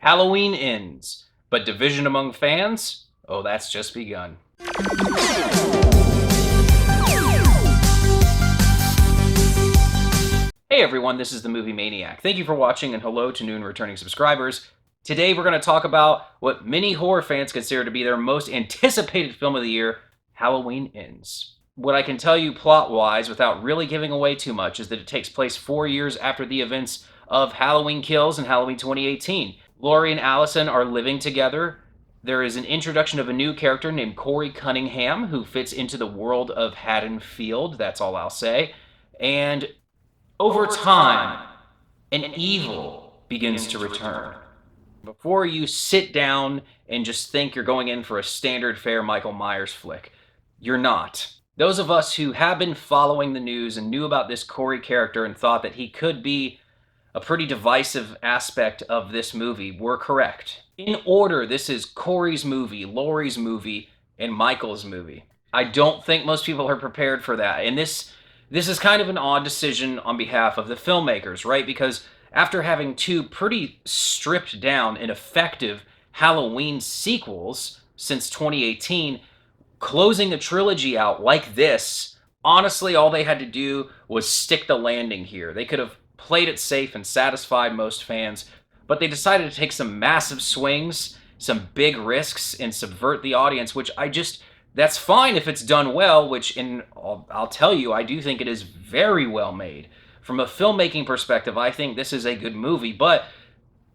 Halloween ends, but division among fans? Oh, that's just begun. Hey everyone, this is the Movie Maniac. Thank you for watching, and hello to new and returning subscribers. Today we're going to talk about what many horror fans consider to be their most anticipated film of the year, Halloween Ends. What I can tell you plot-wise, without really giving away too much, is that it takes place 4 years after the events of Halloween Kills and Halloween 2018. Laurie and Allison are living together. There is an introduction of a new character named Corey Cunningham, who fits into the world of Haddonfield, that's all I'll say. And over time, an evil begins to return. Before you sit down and just think you're going in for a standard fare Michael Myers flick, you're not. Those of us who have been following the news and knew about this Corey character and thought that he could be a pretty divisive aspect of this movie were correct. In order, this is Corey's movie, Laurie's movie, and Michael's movie. I don't think most people are prepared for that. And this is kind of an odd decision on behalf of the filmmakers, right? Because after having two pretty stripped down and effective Halloween sequels since 2018, closing the trilogy out like this, honestly, all they had to do was stick the landing here. They could have played it safe and satisfied most fans, but they decided to take some massive swings, some big risks, and subvert the audience, which that's fine if it's done well, I'll tell you, I do think it is very well made. From a filmmaking perspective, I think this is a good movie, but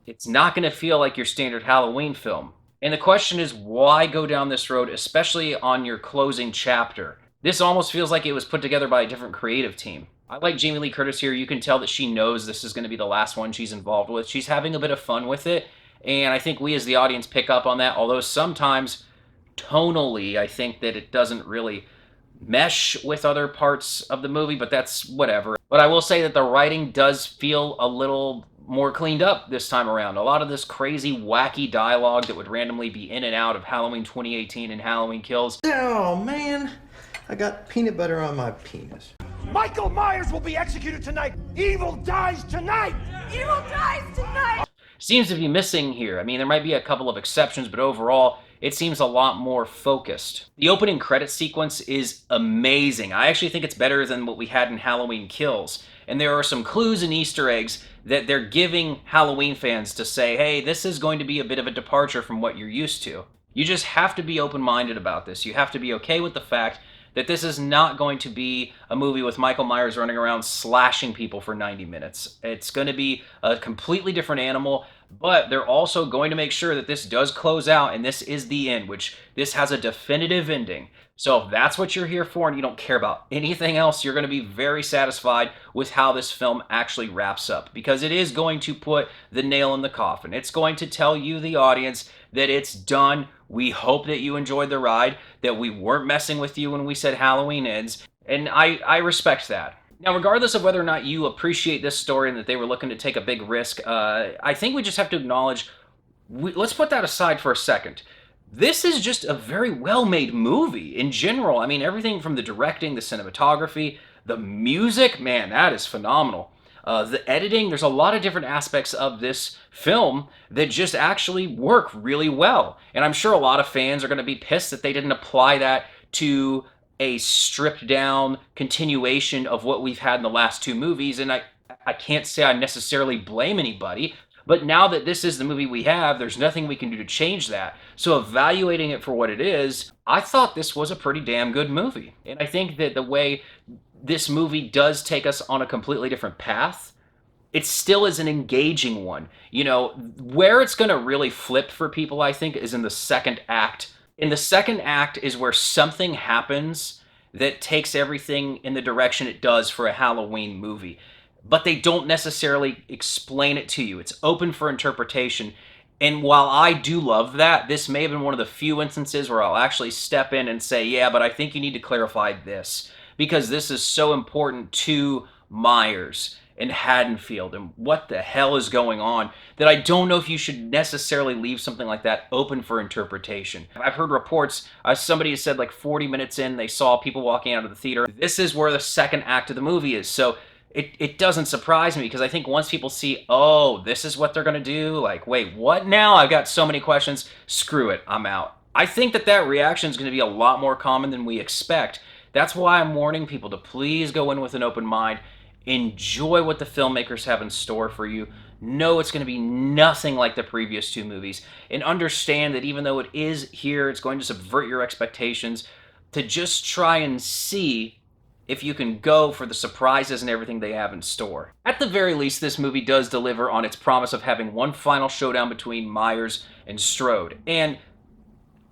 it's not going to feel like your standard Halloween film. And the question is, why go down this road, especially on your closing chapter? This almost feels like it was put together by a different creative team. I like Jamie Lee Curtis here. You can tell that she knows this is going to be the last one she's involved with. She's having a bit of fun with it, and I think we as the audience pick up on that, although sometimes tonally I think that it doesn't really mesh with other parts of the movie, but that's whatever. But I will say that the writing does feel a little more cleaned up this time around. A lot of this crazy, wacky dialogue that would randomly be in and out of Halloween 2018 and Halloween Kills. Oh, man. I got peanut butter on my penis. Michael Myers will be executed tonight. Evil dies tonight. Evil dies tonight. Seems to be missing here. I mean, there might be a couple of exceptions, but overall, it seems a lot more focused. The opening credit sequence is amazing. I actually think it's better than what we had in Halloween Kills. And there are some clues and Easter eggs that they're giving Halloween fans to say, hey, this is going to be a bit of a departure from what you're used to. You just have to be open-minded about this. You have to be okay with the fact that this is not going to be a movie with Michael Myers running around slashing people for 90 minutes. It's going to be a completely different animal, but they're also going to make sure that this does close out and this is the end, which this has a definitive ending. So if that's what you're here for and you don't care about anything else, you're going to be very satisfied with how this film actually wraps up, because it is going to put the nail in the coffin. It's going to tell you, the audience, that it's done. We hope that you enjoyed the ride, that we weren't messing with you when we said Halloween ends, and I respect that. Now, regardless of whether or not you appreciate this story and that they were looking to take a big risk, I think we just have to acknowledge, let's put that aside for a second. This is just a very well-made movie in general. I mean, everything from the directing, the cinematography, the music, man, that is phenomenal. The editing, there's a lot of different aspects of this film that just actually work really well. And I'm sure a lot of fans are going to be pissed that they didn't apply that to a stripped down continuation of what we've had in the last two movies. And I can't say I necessarily blame anybody, but now that this is the movie we have, there's nothing we can do to change that. So evaluating it for what it is, I thought this was a pretty damn good movie. And I think that the way this movie does take us on a completely different path, it still is an engaging one. You know, where it's going to really flip for people, I think, is in the second act. In the second act is where something happens that takes everything in the direction it does for a Halloween movie. But they don't necessarily explain it to you. It's open for interpretation. And while I do love that, this may have been one of the few instances where I'll actually step in and say, yeah, but I think you need to clarify this, because this is so important to Myers and Haddonfield and what the hell is going on, that I don't know if you should necessarily leave something like that open for interpretation. I've heard reports, somebody has said like 40 minutes in, they saw people walking out of the theater. This is where the second act of the movie is. So it doesn't surprise me because I think once people see, oh, this is what they're going to do, like, wait, what now? I've got so many questions. Screw it, I'm out. I think that reaction is going to be a lot more common than we expect. That's why I'm warning people to please go in with an open mind. Enjoy what the filmmakers have in store for you. Know it's going to be nothing like the previous two movies. And understand that even though it is here, it's going to subvert your expectations, to just try and see if you can go for the surprises and everything they have in store. At the very least, this movie does deliver on its promise of having one final showdown between Myers and Strode. And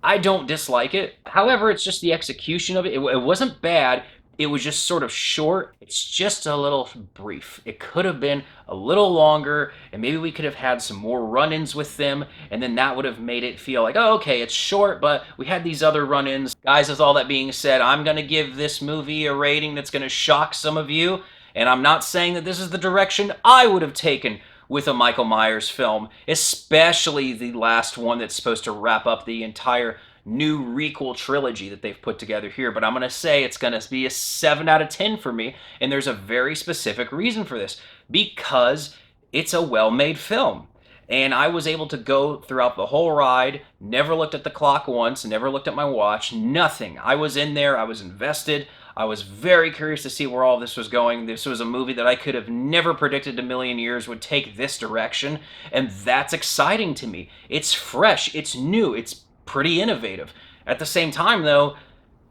I don't dislike it. However, it's just the execution of it. It wasn't bad. It was just sort of short. It's just a little brief. It could have been a little longer, and maybe we could have had some more run-ins with them, and then that would have made it feel like, oh, okay, it's short, but we had these other run-ins. Guys, with all that being said, I'm going to give this movie a rating that's going to shock some of you, and I'm not saying that this is the direction I would have taken with a Michael Myers film, especially the last one that's supposed to wrap up the entire new requel trilogy that they've put together here, but I'm going to say it's going to be a 7 out of 10 for me, and there's a very specific reason for this, because it's a well-made film. And I was able to go throughout the whole ride, never looked at the clock once, never looked at my watch, nothing. I was in there, I was invested, I was very curious to see where all this was going. This was a movie that I could have never predicted a million years would take this direction, and that's exciting to me. It's fresh, it's new, it's pretty innovative. At the same time, though,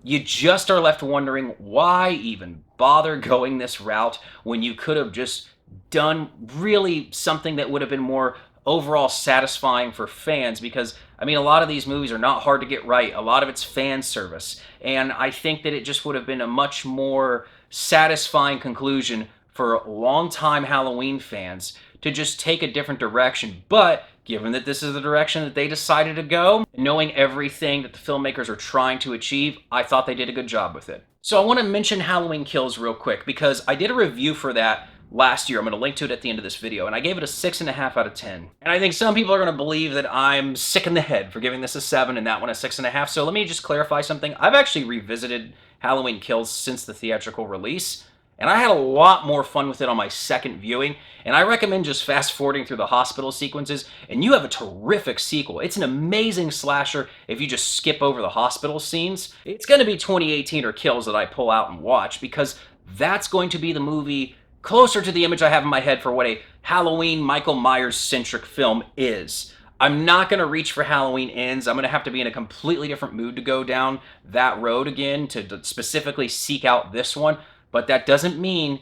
you just are left wondering why even bother going this route when you could have just done really something that would have been more overall satisfying for fans, because I mean, a lot of these movies are not hard to get right. A lot of it's fan service, and I think that it just would have been a much more satisfying conclusion for longtime Halloween fans to just take a different direction. But given that this is the direction that they decided to go, knowing everything that the filmmakers are trying to achieve, I thought they did a good job with it. So I want to mention Halloween Kills real quick, because I did a review for that last year. I'm going to link to it at the end of this video, and I gave it a 6.5 out of 10. And I think some people are going to believe that I'm sick in the head for giving this a 7 and that one a 6.5. So let me just clarify something. I've actually revisited Halloween Kills since the theatrical release, and I had a lot more fun with it on my second viewing, and I recommend just fast-forwarding through the hospital sequences, and you have a terrific sequel. It's an amazing slasher if you just skip over the hospital scenes. It's going to be 2018 or Kills that I pull out and watch, because that's going to be the movie closer to the image I have in my head for what a Halloween Michael Myers-centric film is. I'm not going to reach for Halloween Ends. I'm going to have to be in a completely different mood to go down that road again to specifically seek out this one, but that doesn't mean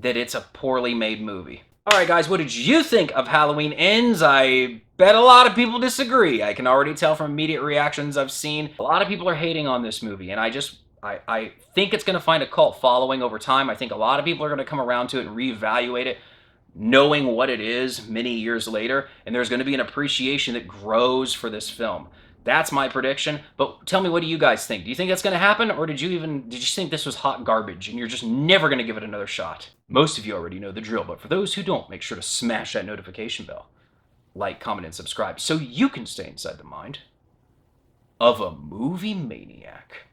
that it's a poorly made movie. Alright guys, what did you think of Halloween Ends? I bet a lot of people disagree. I can already tell from immediate reactions I've seen. A lot of people are hating on this movie, and I think it's going to find a cult following over time. I think a lot of people are going to come around to it and reevaluate it, knowing what it is many years later, and there's going to be an appreciation that grows for this film. That's my prediction, but tell me, what do you guys think? Do you think that's going to happen, or did you think this was hot garbage and you're just never going to give it another shot? Most of you already know the drill, but for those who don't, make sure to smash that notification bell. Like, comment, and subscribe so you can stay inside the mind of a movie maniac.